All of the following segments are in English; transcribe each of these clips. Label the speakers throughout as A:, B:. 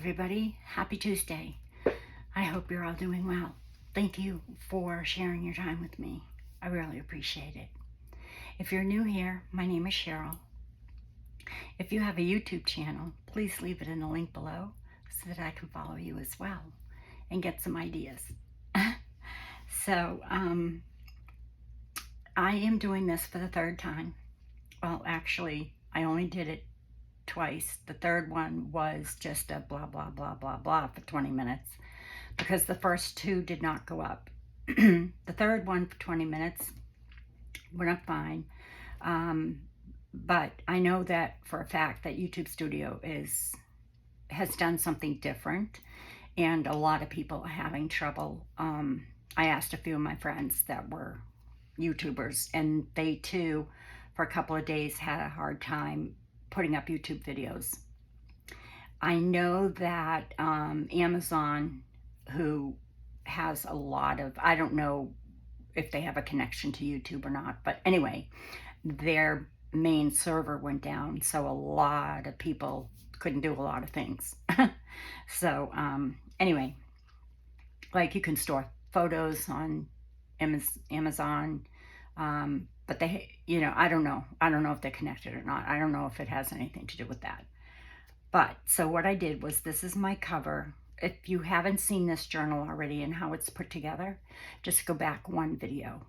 A: everybody. Happy Tuesday. I hope you're all doing well. Thank you for sharing your time with me. I really appreciate it. If you're new here, my name is Cheryl. If you have a YouTube channel, please leave it in the link below so that I can follow you as well and get some ideas. So, I am doing this for the third time. Well, actually, I only did it twice. The third one was just a blah, blah, blah, blah, blah for 20 minutes because the first two did not go up. The third one for 20 minutes went up fine. But I know that for a fact that YouTube Studio has done something different, and a lot of people are having trouble. I asked a few of my friends that were YouTubers, and they too, for a couple of days, had a hard time putting up YouTube videos. I know that Amazon, who has a lot of, I don't know if they have a connection to YouTube or not, but anyway, their main server went down, so a lot of people couldn't do a lot of things. So anyway, like you can store photos on Amazon, but they, I don't know if they're connected or not. I don't know if it has anything to do with that. But so what I did was, this is my cover. If you haven't seen this journal already and how it's put together, just go back one video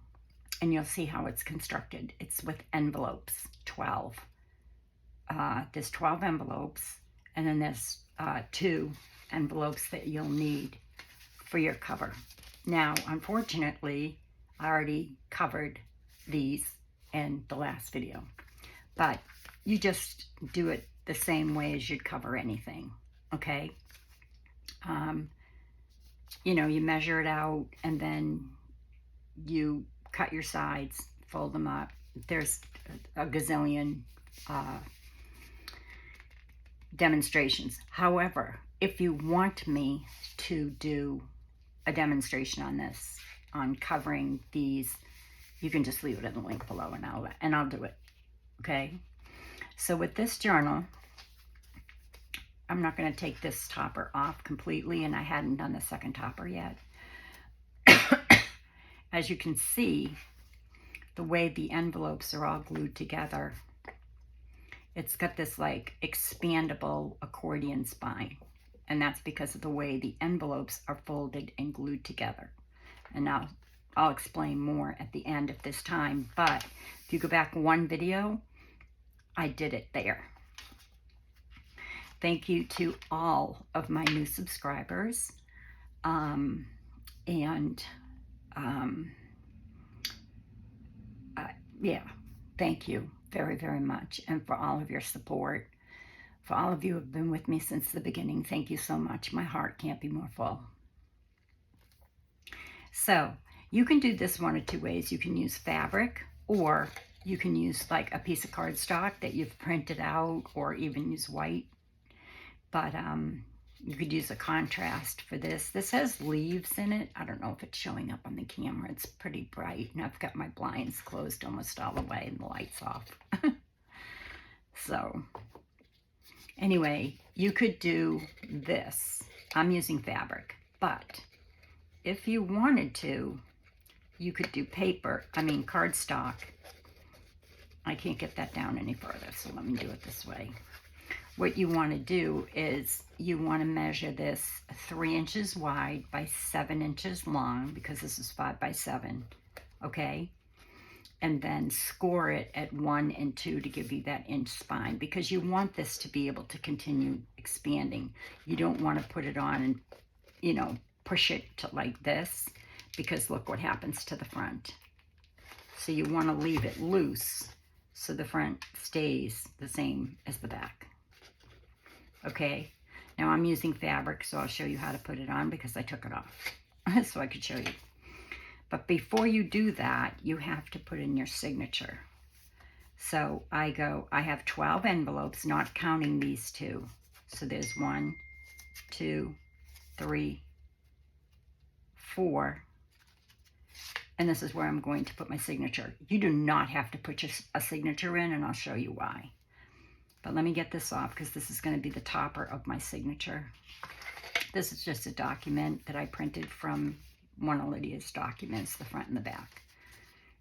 A: and you'll see how it's constructed. It's with envelopes, 12. There's 12 envelopes, and then there's 2 envelopes that you'll need for your cover. Now, unfortunately, I already covered these in the last video, but you just do it the same way as you'd cover anything, okay? You measure it out, and then you cut your sides, fold them up. There's a gazillion demonstrations. However, if you want me to do a demonstration on this, on covering these, you can just leave it in the link below, and I'll do it. Okay. So with this journal, I'm not going to take this topper off completely, and I hadn't done the second topper yet. As you can see, the way the envelopes are all glued together, it's got this like expandable accordion spine, and that's because of the way the envelopes are folded and glued together. And now I'll explain more at the end of this time, but if you go back one video, I did it there. Thank you to all of my new subscribers, yeah, thank you very, very much, and for all of your support. For all of you who have been with me since the beginning, thank you so much. My heart can't be more full. So you can do this one of two ways. You can use fabric, or you can use like a piece of cardstock that you've printed out, or even use white. But you could use a contrast for this. This has leaves in it. I don't know if it's showing up on the camera. It's pretty bright, and I've got my blinds closed almost all the way and the lights off. So anyway, you could do this. I'm using fabric, but if you wanted to, you could do cardstock. I can't get that down any further, so let me do it this way. What you want to do is you want to measure this 3 inches wide by 7 inches long, because this is 5 by 7, okay? And then score it at 1 and 2 to give you that inch spine, because you want this to be able to continue expanding. You don't want to put it on and, push it to like this, because look what happens to the front. So you want to leave it loose so the front stays the same as the back. Okay, now I'm using fabric, so I'll show you how to put it on, because I took it off so I could show you. But before you do that, you have to put in your signature. So I have 12 envelopes, not counting these 2. So there's 1, 2, 3, 4, and this is where I'm going to put my signature. You do not have to put a signature in, and I'll show you why. But let me get this off because this is going to be the topper of my signature. This is just a document that I printed from one of Lydia's documents, the front and the back.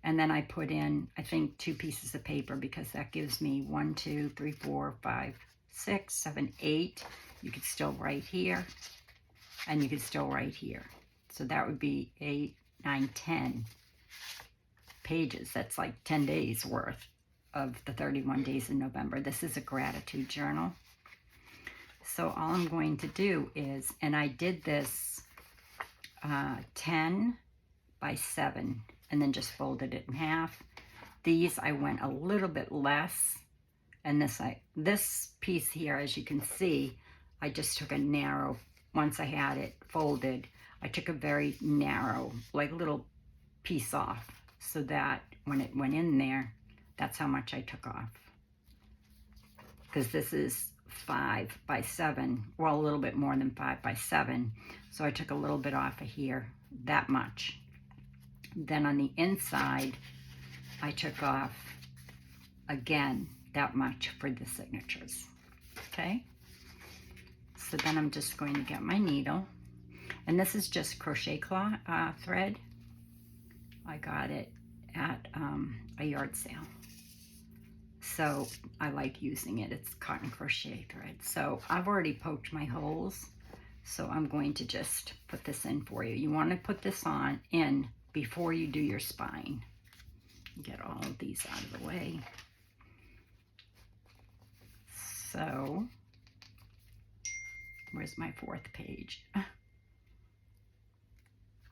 A: And then I put in, I think, 2 pieces of paper because that gives me 1, 2, 3, 4, 5, 6, 7, 8. You could still write here, and you could still write here. So that would be 8, 9, 10 pages. That's like 10 days worth of the 31 days in November. This is a gratitude journal. So all I'm going to do is, and I did this 10 by 7, and then just folded it in half. These I went a little bit less, and this piece here, as you can see, I just took a narrow, once I had it folded, I took a very narrow, like little piece off, so that when it went in there, that's how much I took off. Because this is 5 by 7, well, a little bit more than 5 by 7, so I took a little bit off of here, that much. Then on the inside, I took off, again, that much for the signatures, okay? So then I'm just going to get my needle, and this is just crochet cloth thread. I got it at a yard sale, so I like using it. It's cotton crochet thread. So I've already poked my holes, so I'm going to just put this in for you. You want to put this in before you do your spine. Get all of these out of the way. So, where's my 4th page?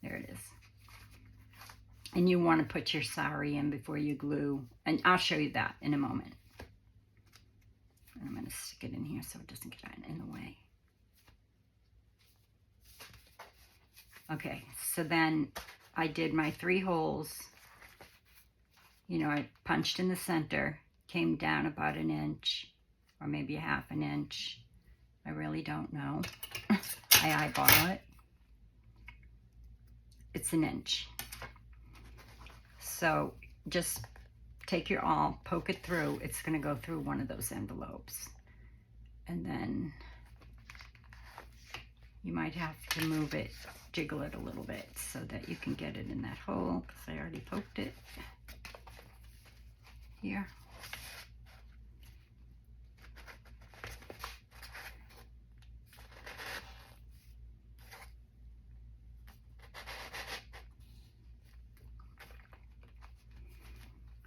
A: There it is. And you want to put your sari in before you glue, and I'll show you that in a moment. And I'm going to stick it in here so it doesn't get in the way. Okay, so then I did my 3 holes. You know, I punched in the center, came down about 1 inch, or maybe a 1/2 inch. I really don't know. I eyeball it. It's 1 inch. So just take your awl, poke it through. It's going to go through one of those envelopes. And then you might have to move it, jiggle it a little bit so that you can get it in that hole, because I already poked it here.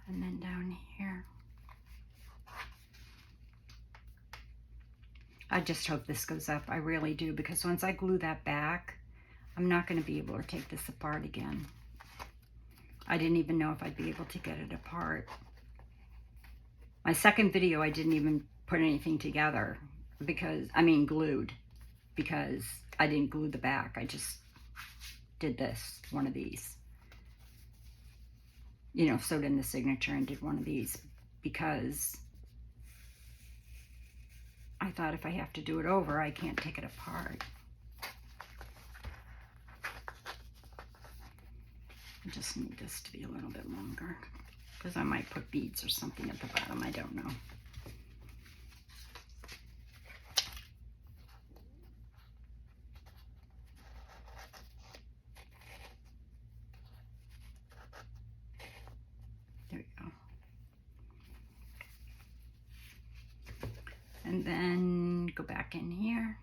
A: And then down here. I just hope this goes up. I really do, because once I glue that back, I'm not going to be able to take this apart again. I didn't even know if I'd be able to get it apart. My second video, I didn't even put anything together because, I mean glued, because I didn't glue the back. I just did this, one of these. You know, sewed in the signature and did one of these because I thought if I have to do it over, I can't take it apart. I just need this to be a little bit longer because I might put beads or something at the bottom. I don't know. There we go. And then go back in here.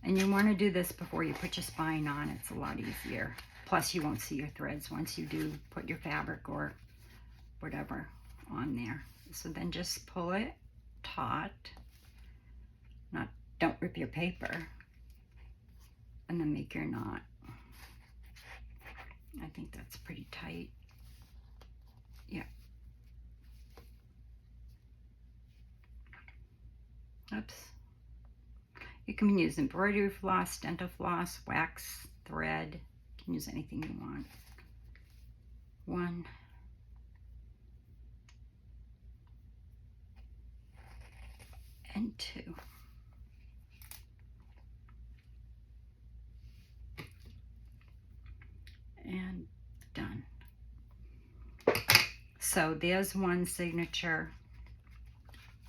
A: And you want to do this before you put your spine on. It's a lot easier. Plus you won't see your threads once you do put your fabric or whatever on there. So then just pull it taut. Don't rip your paper. And then make your knot. I think that's pretty tight. Yeah. Oops. You can use embroidery floss, dental floss, wax, thread. You can use anything you want. 1. And 2. And done. So So there's one signature,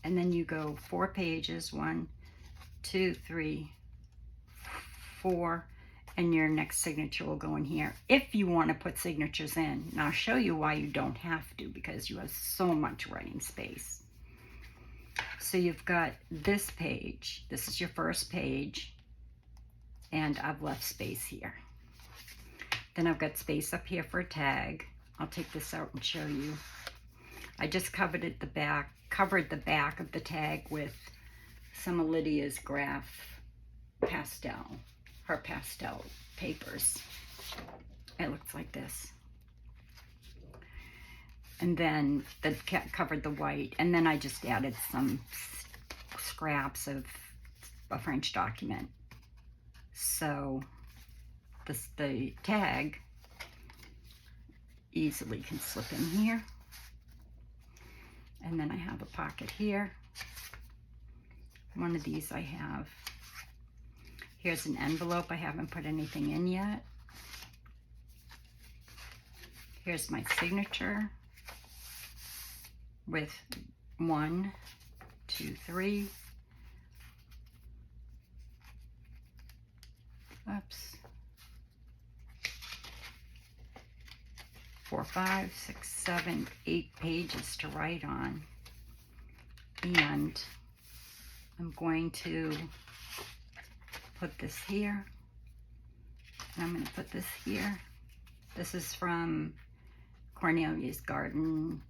A: and then you go 4 pages, 1, 2, 3, 4, and your next signature will go in here if you want to put signatures in. And I'll show you why you don't have to, because you have so much writing space. So you've got this page. This is your first page, and I've left space here. Then I've got space up here for a tag. I'll take this out and show you. I just covered the back of the tag with some of Lydia's graph pastel, her pastel papers. It looks like this. And then covered the white, and then I just added some scraps of a French document. So the tag easily can slip in here. And then I have a pocket here. One of these I have. Here's an envelope. I haven't put anything in yet. Here's my signature with 1, 2, 3. Oops. 4, 5, 6, 7, 8 pages to write on. And I'm going to put this here. And I'm going to put this here. This is from Cornelia's Garden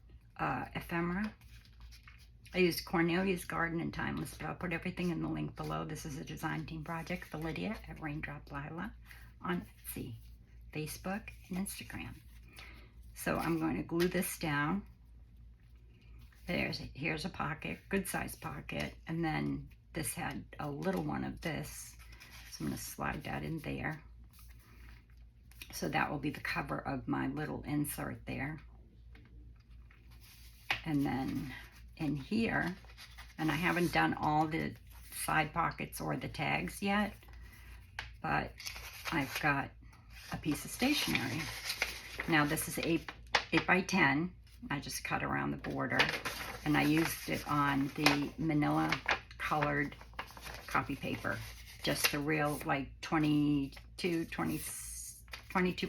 A: ephemera. I used Cornelia's Garden and Timeless, but I'll put everything in the link below. This is a design team project for Lydia at Raindrop Lila on Etsy, Facebook, and Instagram. So I'm going to glue this down. Here's a pocket, good size pocket, and then this had a little one of this, so I'm going to slide that in there. So that will be the cover of my little insert there. And then in here, and I haven't done all the side pockets or the tags yet, but I've got a piece of stationery. Now this is 8 by 10. I just cut around the border, and I used it on the manila colored copy paper, just the real, like 22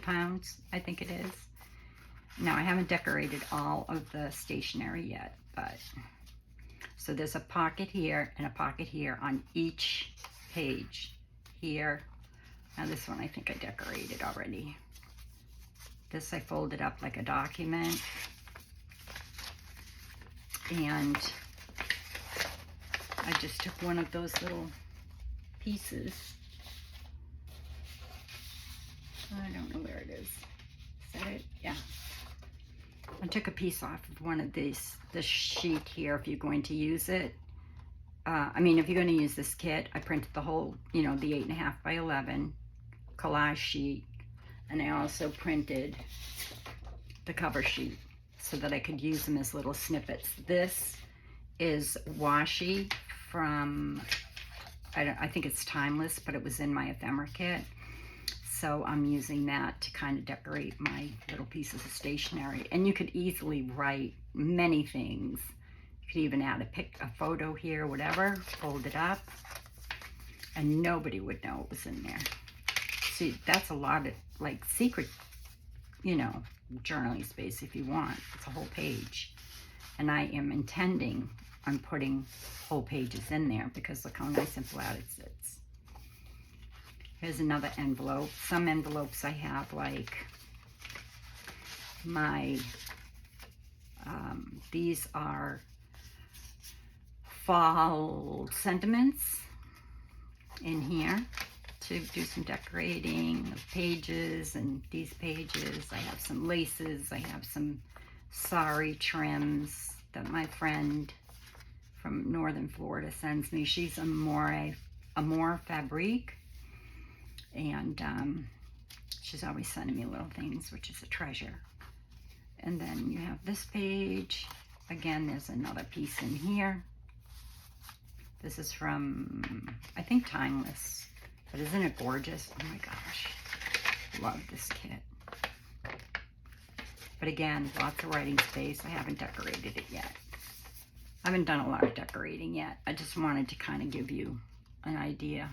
A: pounds, I think it is. Now I haven't decorated all of the stationery yet, but so there's a pocket here and a pocket here on each page here. Now this one I think I decorated already. This I folded up like a document, and I just took one of those little pieces. I don't know where it is. Is that it? Yeah. I took a piece off of one of this sheet here if you're going to use it. I mean, if you're going to use this kit, I printed the whole, you know, the 8.5 by 11 collage sheet. And I also printed the cover sheet so that I could use them as little snippets. This is washi from, I think it's Timeless, but it was in my ephemera kit. So I'm using that to kind of decorate my little pieces of stationery. And you could easily write many things. You could even add a photo here, whatever, fold it up, and nobody would know it was in there. See, that's a lot of like secret, you know, journaling space if you want. It's a whole page. And I am intending on putting whole pages in there because look how nice and flat it sits. Here's another envelope. Some envelopes I have like my, these are fall sentiments in here to do some decorating of pages, and these pages. I have some laces. I have some sari trims that my friend from Northern Florida sends me. She's Amore Fabrique. And she's always sending me little things, which is a treasure. And then you have this page. Again, there's another piece in here. This is from, I think, Timeless. But isn't it gorgeous? Oh my gosh. Love this kit. But again, lots of writing space. I haven't decorated it yet. I haven't done a lot of decorating yet. I just wanted to kind of give you an idea.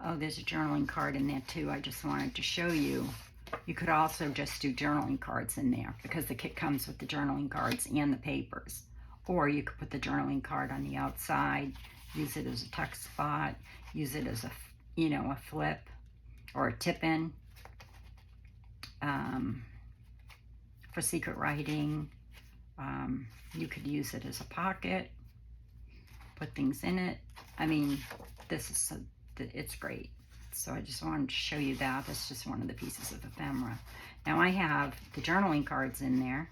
A: Oh, there's a journaling card in there too. I just wanted to show you. You could also just do journaling cards in there because the kit comes with the journaling cards and the papers. Or you could put the journaling card on the outside, use it as a tuck spot, use it as a, you know, a flip or a tip-in for secret writing. You could use it as a pocket, put things in it. I mean, it's great. So I just wanted to show you that. That's just one of the pieces of ephemera. Now I have the journaling cards in there.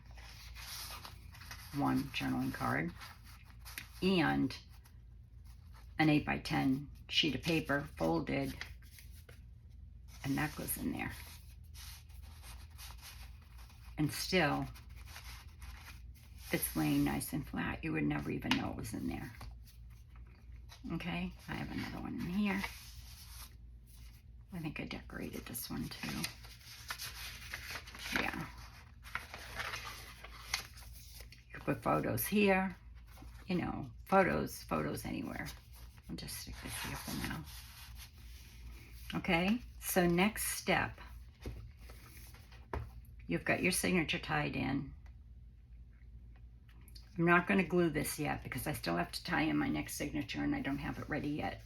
A: One journaling card. And an 8x10 sheet of paper folded. And that goes in there. And still, it's laying nice and flat. You would never even know it was in there. Okay, I have another one in here. I think I decorated this one too. Yeah. You could put photos here. You know, photos anywhere. I'll just stick this here for now. Okay, so next step. You've got your signature tied in. I'm not going to glue this yet because I still have to tie in my next signature and I don't have it ready yet.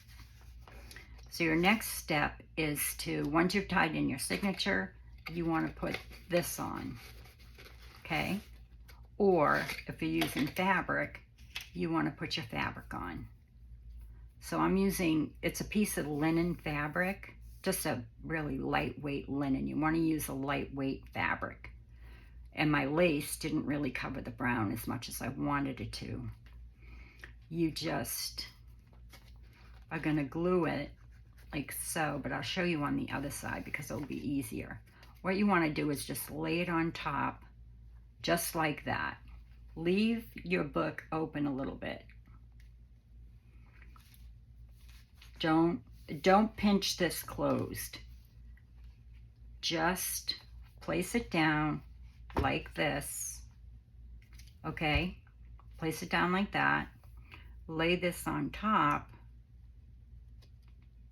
A: So your next step is to, once you've tied in your signature, you want to put this on, okay? Or if you're using fabric, you want to put your fabric on. So I'm using, it's a piece of linen fabric, just a really lightweight linen. You want to use a lightweight fabric. And my lace didn't really cover the brown as much as I wanted it to. You just are going to glue it like so, but I'll show you on the other side because it'll be easier. What you want to do is just lay it on top, just like that. Leave your book open a little bit. Don't pinch this closed. Just place it down like this, okay? Place it down like that. Lay this on top,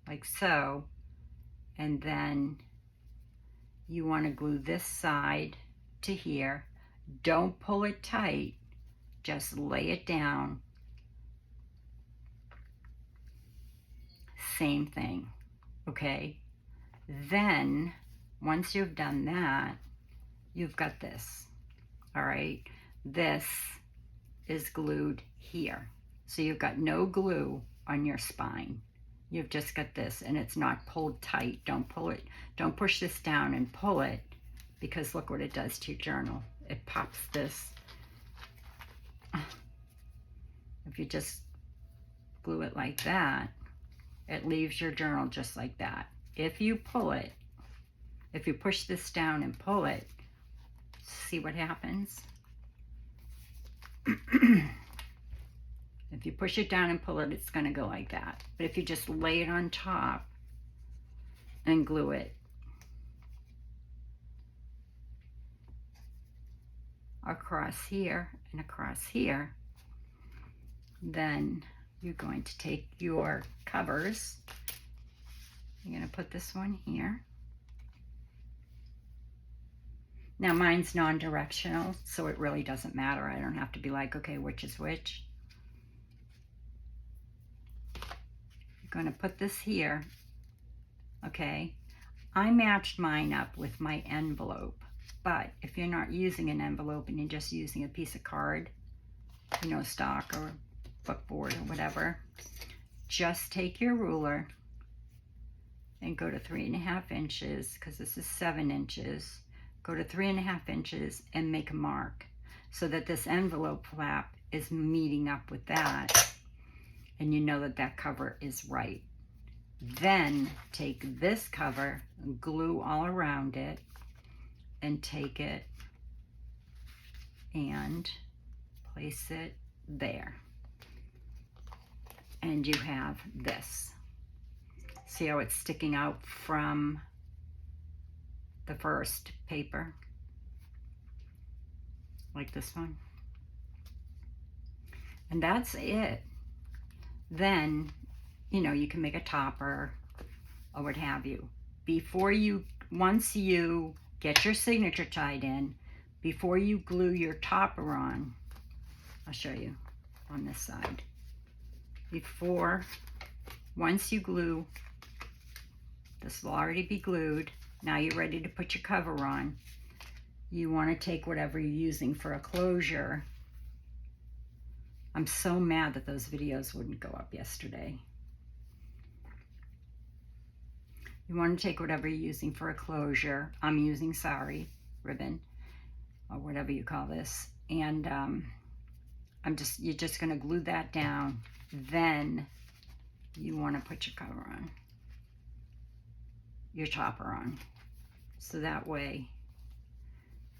A: like so, and then you want to glue this side to here. Don't pull it tight, just lay it down. Same thing, okay? Then, once you've done that, you've got this, all right? This is glued here. So you've got no glue on your spine. You've just got this, and it's not pulled tight. Don't pull it. Don't push this down and pull it, because look what it does to your journal. It pops this. If you just glue it like that, it leaves your journal just like that. If you pull it, if you push this down and pull it, see what happens? If you push it down and pull it, it's going to go like that. But if you just lay it on top and glue it across here and across here, then you're going to take your covers. You're going to put this one here. Now mine's non-directional, so it really doesn't matter. I don't have to be like, okay, which is which. You're going to put this here, okay? I matched mine up with my envelope, but if you're not using an envelope and you're just using a piece of card, you know, stock or bookboard or whatever, just take your ruler and go to 3.5 inches, because this is 7 inches. Go to 3.5 inches and make a mark so that this envelope flap is meeting up with that, and you know that that cover is right. Then take this cover, glue all around it, and take it and place it there. And you have this. See how it's sticking out from the first paper? like this one. And that's it. Then, you know, you can make a topper or what have you. Once you get your signature tied in, before you glue your topper on, I'll show you on this side. Once you glue, this will already be glued. Now you're ready to put your cover on. You want to take whatever you're using for a closure. I'm so mad that those videos wouldn't go up yesterday. You want to take whatever you're using for a closure. I'm using sari ribbon or whatever you call this. And you're just going to glue that down. Then you want to put your cover on, your topper on. So that way,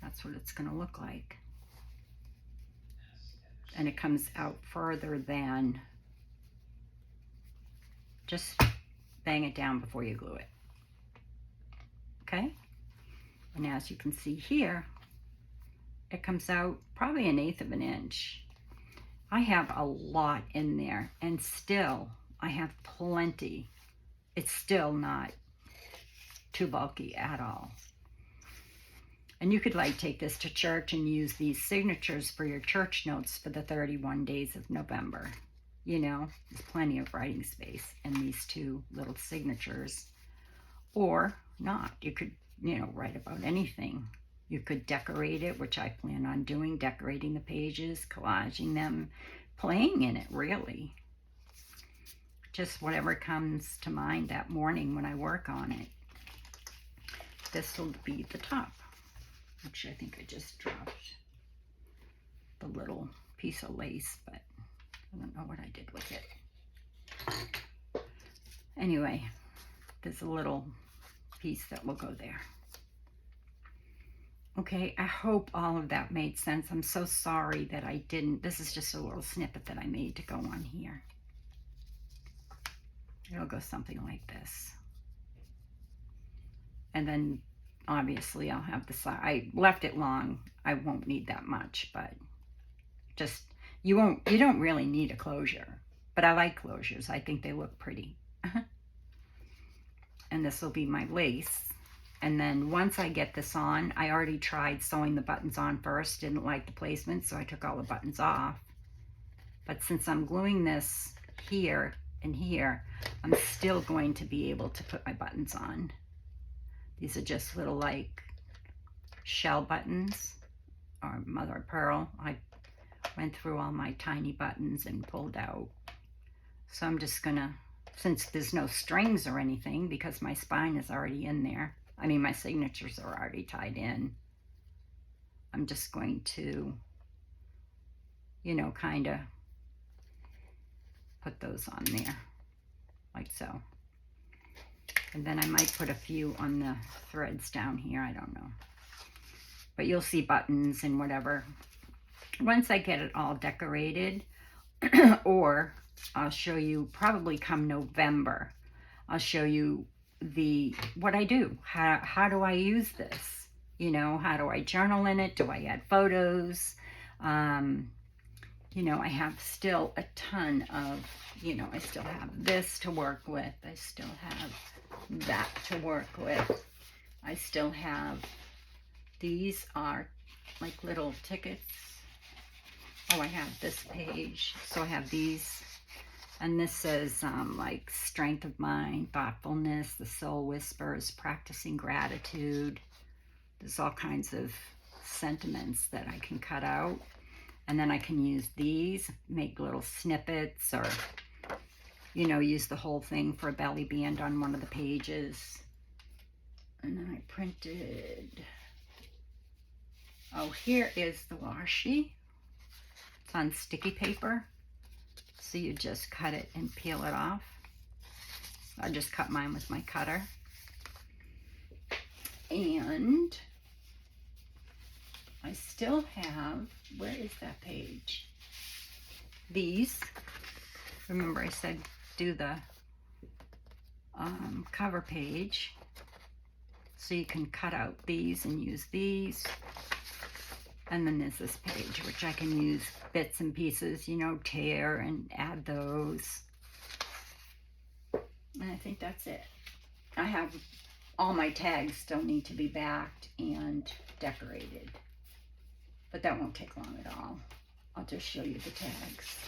A: that's what it's going to look like. And it comes out further than, just bang it down before you glue it. Okay? And as you can see here, it comes out probably 1/8 of an inch. I have a lot in there, and still I have plenty. It's still not too bulky at all. And you could like take this to church and use these signatures for your church notes for the 31 days of November. You know, there's plenty of writing space in these two little signatures. Or not. You could, you know, write about anything. You could decorate it, which I plan on doing, decorating the pages, collaging them, playing in it, really. Just whatever comes to mind that morning when I work on it. This will be the top, which I think I just dropped the little piece of lace, but I don't know what I did with it. Anyway, there's a little piece that will go there. Okay, I hope all of that made sense. I'm so sorry that I didn't. This is just a little snippet that I made to go on here. It'll go something like this. And then obviously I'll have the side. I left it long. I won't need that much, but just, you don't really need a closure. But I like closures. I think they look pretty. And this will be my lace. And then once I get this on, I already tried sewing the buttons on first, didn't like the placement, so I took all the buttons off. But since I'm gluing this here and here, I'm still going to be able to put my buttons on. These are just little like shell buttons or mother of pearl. I went through all my tiny buttons and pulled out. So I'm just gonna, since there's no strings or anything, because my spine is already in there, I mean my signatures are already tied in, I'm just going to, you know, kind of put those on there, like so. And then I might put a few on the threads down here, I don't know. But you'll see buttons and whatever. Once I get it all decorated, or I'll show you probably come November, I'll show you what I do. How do I use this? You know, how do I journal in it? Do I add photos? You know, I have still a ton of, you know, I still have this to work with. I still have that to work with. I still have, these are like little tickets. Oh, I have this page. So I have these. And this says like strength of mind, thoughtfulness, the soul whispers, practicing gratitude. There's all kinds of sentiments that I can cut out. And then I can use these, make little snippets, or, you know, use the whole thing for a belly band on one of the pages. And then I printed, oh, here is the washi. It's on sticky paper. So you just cut it and peel it off. I just cut mine with my cutter. And I still have, where is that page? These, remember I said do the cover page. So you can cut out these and use these. And then there's this page, which I can use bits and pieces, you know, tear and add those. And I think that's it. I have all my tags still need to be backed and decorated. But that won't take long at all. I'll just show you the tags.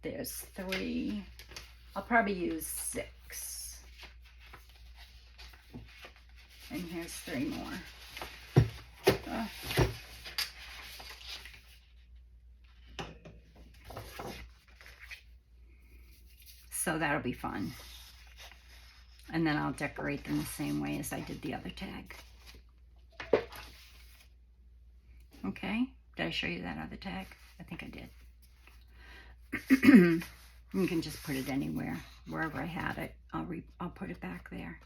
A: There's 3. I'll probably use 6. And here's 3 more. So that'll be fun. And then I'll decorate them the same way as I did the other tag. Okay, did I show you that other tag? I think I did. You can just put it anywhere, wherever I had it. I'll put it back there.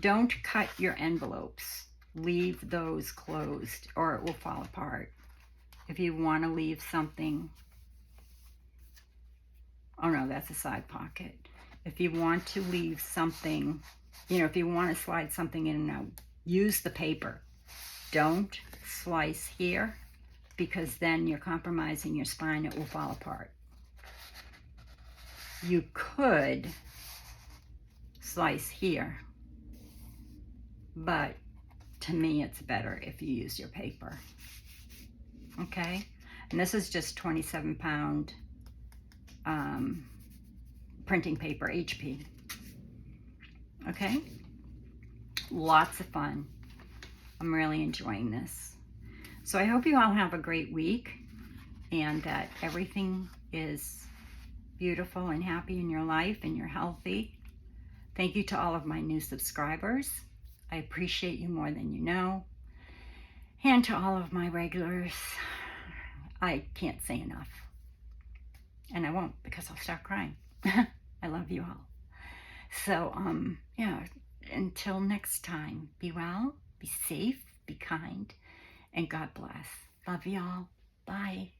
A: Don't cut your envelopes. Leave those closed or it will fall apart. If you want to leave something, oh no, that's a side pocket. If you want to leave something, you know, if you want to slide something in and out, use the paper. Don't slice here because then you're compromising your spine. It will fall apart. You could slice here, but to me it's better if you use your paper. Okay, and this is just 27-pound printing paper, HP. Okay, lots of fun. I'm really enjoying this. So I hope you all have a great week and that everything is beautiful and happy in your life and you're healthy. Thank you to all of my new subscribers. I appreciate you more than you know. And to all of my regulars, I can't say enough. And I won't because I'll start crying. I love you all. So, yeah, until next time, be well, be safe, be kind, and God bless. Love y'all. Bye.